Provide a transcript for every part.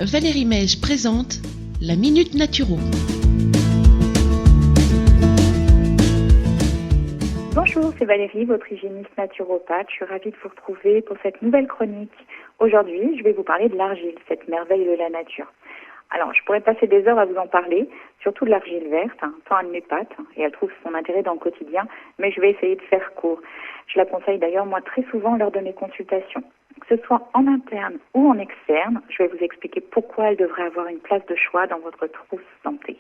Valérie Mège présente la Minute Naturo. Bonjour, c'est Valérie, votre hygiéniste naturopathe. Je suis ravie de vous retrouver pour cette nouvelle chronique. Aujourd'hui, je vais vous parler de l'argile, cette merveille de la nature. Alors, je pourrais passer des heures à vous en parler, surtout de l'argile verte, tant elle m'épate, et elle trouve son intérêt dans le quotidien, mais je vais essayer de faire court. Je la conseille d'ailleurs, moi, très souvent lors de mes consultations. Que ce soit en interne ou en externe, je vais vous expliquer pourquoi elle devrait avoir une place de choix dans votre trousse santé.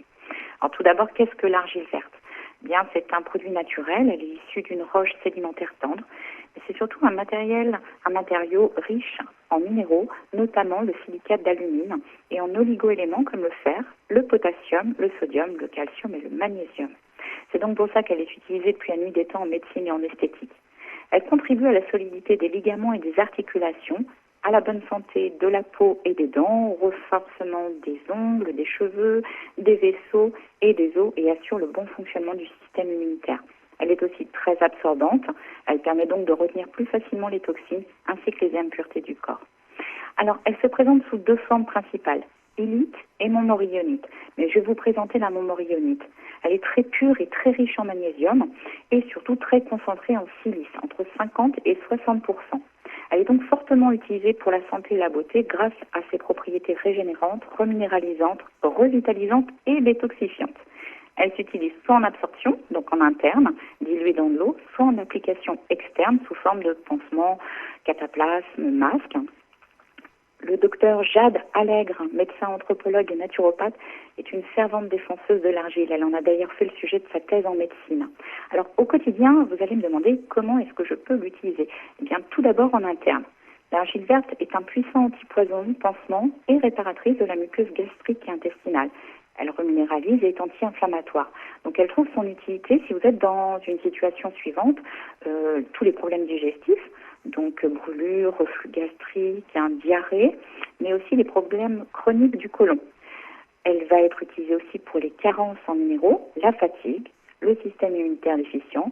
Alors, tout d'abord, qu'est-ce que l'argile verte ? Bien, c'est un produit naturel, elle est issue d'une roche sédimentaire tendre, mais c'est surtout un matériau riche en minéraux, notamment le silicate d'alumine, et en oligo-éléments comme le fer, le potassium, le sodium, le calcium et le magnésium. C'est donc pour ça qu'elle est utilisée depuis la nuit des temps en médecine et en esthétique. Elle contribue à la solidité des ligaments et des articulations, à la bonne santé de la peau et des dents, au renforcement des ongles, des cheveux, des vaisseaux et des os et assure le bon fonctionnement du système immunitaire. Elle est aussi très absorbante, elle permet donc de retenir plus facilement les toxines ainsi que les impuretés du corps. Alors, elle se présente sous deux formes principales, illite et montmorillonite. Mais je vais vous présenter la montmorillonite. Elle est très pure et très riche en magnésium et surtout très concentrée en silice, entre 50 et 60%. Elle est donc fortement utilisée pour la santé et la beauté grâce à ses propriétés régénérantes, reminéralisantes, revitalisantes et détoxifiantes. Elle s'utilise soit en absorption, donc en interne, diluée dans de l'eau, soit en application externe sous forme de pansement, cataplasme, masque. Le docteur Jade Allègre, médecin anthropologue et naturopathe, est une fervente défenseuse de l'argile. Elle en a d'ailleurs fait le sujet de sa thèse en médecine. Alors, au quotidien, vous allez me demander comment est-ce que je peux l'utiliser. Eh bien, tout d'abord en interne. L'argile verte est un puissant antipoison, pansement et réparatrice de la muqueuse gastrique et intestinale. Elle reminéralise et est anti-inflammatoire. Donc, elle trouve son utilité si vous êtes dans une situation suivante, tous les problèmes digestifs, donc brûlure, reflux gastrique, diarrhée, mais aussi les problèmes chroniques du côlon. Elle va être utilisée aussi pour les carences en minéraux, la fatigue, le système immunitaire déficient,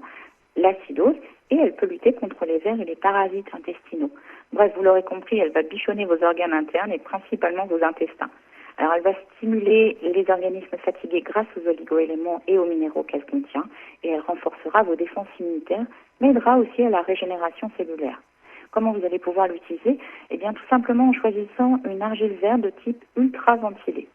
l'acidose, et elle peut lutter contre les vers et les parasites intestinaux. Bref, vous l'aurez compris, elle va bichonner vos organes internes et principalement vos intestins. Alors, elle va stimuler les organismes fatigués grâce aux oligo-éléments et aux minéraux qu'elle contient, et elle renforcera vos défenses immunitaires, mais aidera aussi à la régénération cellulaire. Comment vous allez pouvoir l'utiliser ? Eh bien, tout simplement en choisissant une argile verte de type ultra-ventilée.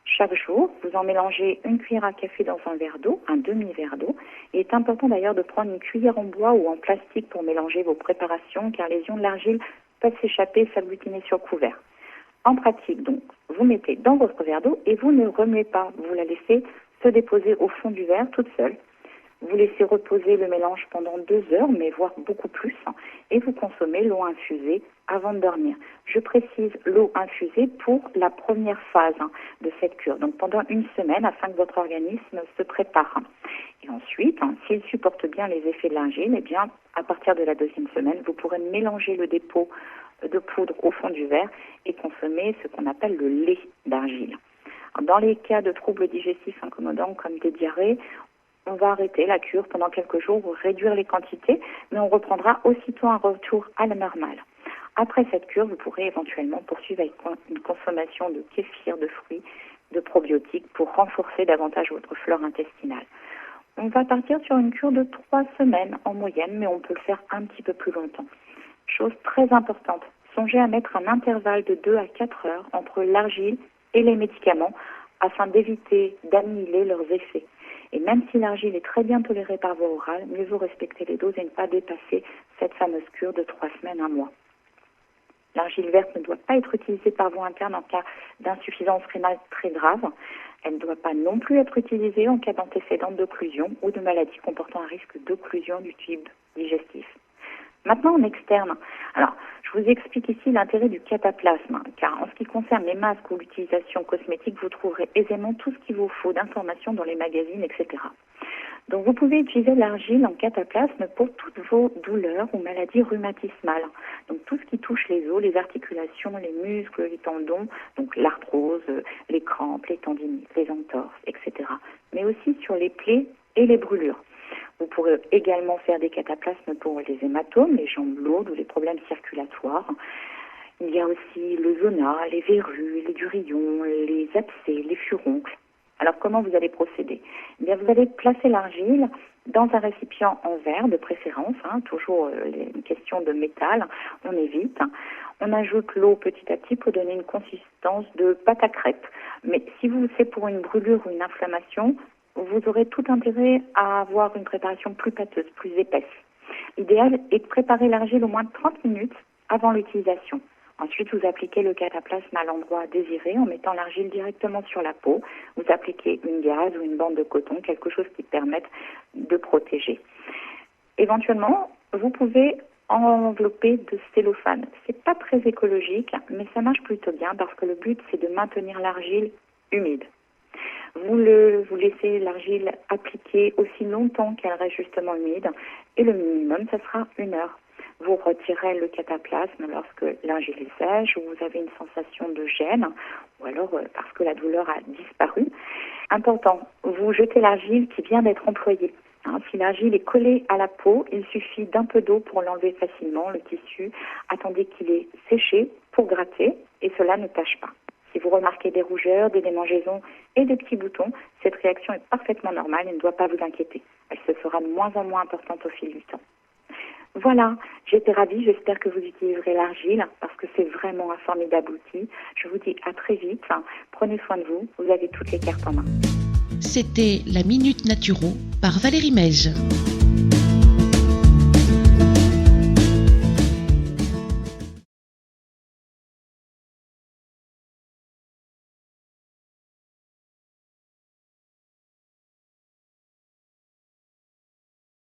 Chaque jour, vous en mélangez une cuillère à café dans un verre d'eau, un demi-verre d'eau. Il est important d'ailleurs de prendre une cuillère en bois ou en plastique pour mélanger vos préparations, car les ions de l'argile peuvent s'échapper et s'agglutiner sur couvert. En pratique, donc, vous mettez dans votre verre d'eau et vous ne remuez pas. Vous la laissez se déposer au fond du verre toute seule. Vous laissez reposer le mélange pendant 2 heures, mais voire beaucoup plus, et vous consommez l'eau infusée avant de dormir. Je précise l'eau infusée pour la première phase de cette cure, donc pendant 1 semaine, afin que votre organisme se prépare. Et ensuite, s'il supporte bien les effets de l'argile, eh bien, à partir de la 2e semaine, vous pourrez mélanger le dépôt de poudre au fond du verre et consommer ce qu'on appelle le lait d'argile. Dans les cas de troubles digestifs incommodants comme des diarrhées, on va arrêter la cure pendant quelques jours ou réduire les quantités, mais on reprendra aussitôt un retour à la normale. Après cette cure, vous pourrez éventuellement poursuivre avec une consommation de kéfir, de fruits, de probiotiques pour renforcer davantage votre flore intestinale. On va partir sur une cure de 3 semaines en moyenne, mais on peut le faire un petit peu plus longtemps. Chose très importante, songez à mettre un intervalle de 2 à 4 heures entre l'argile et les médicaments afin d'éviter d'annihiler leurs effets. Et même si l'argile est très bien tolérée par voie orale, mieux vaut respecter les doses et ne pas dépasser cette fameuse cure de 3 semaines à un mois. L'argile verte ne doit pas être utilisée par voie interne en cas d'insuffisance rénale très grave. Elle ne doit pas non plus être utilisée en cas d'antécédent d'occlusion ou de maladie comportant un risque d'occlusion du tube digestif. Maintenant, en externe, alors je vous explique ici l'intérêt du cataplasme, car en ce qui concerne les masques ou l'utilisation cosmétique, vous trouverez aisément tout ce qu'il vous faut d'informations dans les magazines, etc. Donc vous pouvez utiliser l'argile en cataplasme pour toutes vos douleurs ou maladies rhumatismales. Donc tout ce qui touche les os, les articulations, les muscles, les tendons, donc l'arthrose, les crampes, les tendinites, les entorses, etc. Mais aussi sur les plaies et les brûlures. Vous pourrez également faire des cataplasmes pour les hématomes, les jambes lourdes ou les problèmes circulatoires. Il y a aussi le zona, les verrues, les durillons, les abcès, les furoncles. Alors comment vous allez procéder? Eh bien, vous allez placer l'argile dans un récipient en verre de préférence, toujours une question de métal, on évite. On ajoute l'eau petit à petit pour donner une consistance de pâte à crêpes. Mais si c'est pour une brûlure ou une inflammation, vous aurez tout intérêt à avoir une préparation plus pâteuse, plus épaisse. L'idéal est de préparer l'argile au moins 30 minutes avant l'utilisation. Ensuite, vous appliquez le cataplasme à l'endroit désiré en mettant l'argile directement sur la peau. Vous appliquez une gaze ou une bande de coton, quelque chose qui permette de protéger. Éventuellement, vous pouvez envelopper de cellophane. C'est pas très écologique, mais ça marche plutôt bien parce que le but, c'est de maintenir l'argile humide. Vous laissez l'argile appliquer aussi longtemps qu'elle reste justement humide et le minimum, ça sera 1 heure. Vous retirez le cataplasme lorsque l'argile est sèche ou vous avez une sensation de gêne ou alors parce que la douleur a disparu. Important, vous jetez l'argile qui vient d'être employée. Si l'argile est collée à la peau, il suffit d'un peu d'eau pour l'enlever facilement, le tissu. Attendez qu'il est séché pour gratter et cela ne tâche pas. Si vous remarquez des rougeurs, des démangeaisons et des petits boutons, cette réaction est parfaitement normale et ne doit pas vous inquiéter. Elle se fera de moins en moins importante au fil du temps. Voilà, j'étais ravie, j'espère que vous utiliserez l'argile parce que c'est vraiment un formidable outil. Je vous dis à très vite, prenez soin de vous, vous avez toutes les cartes en main. C'était la Minute Naturo par Valérie Mège.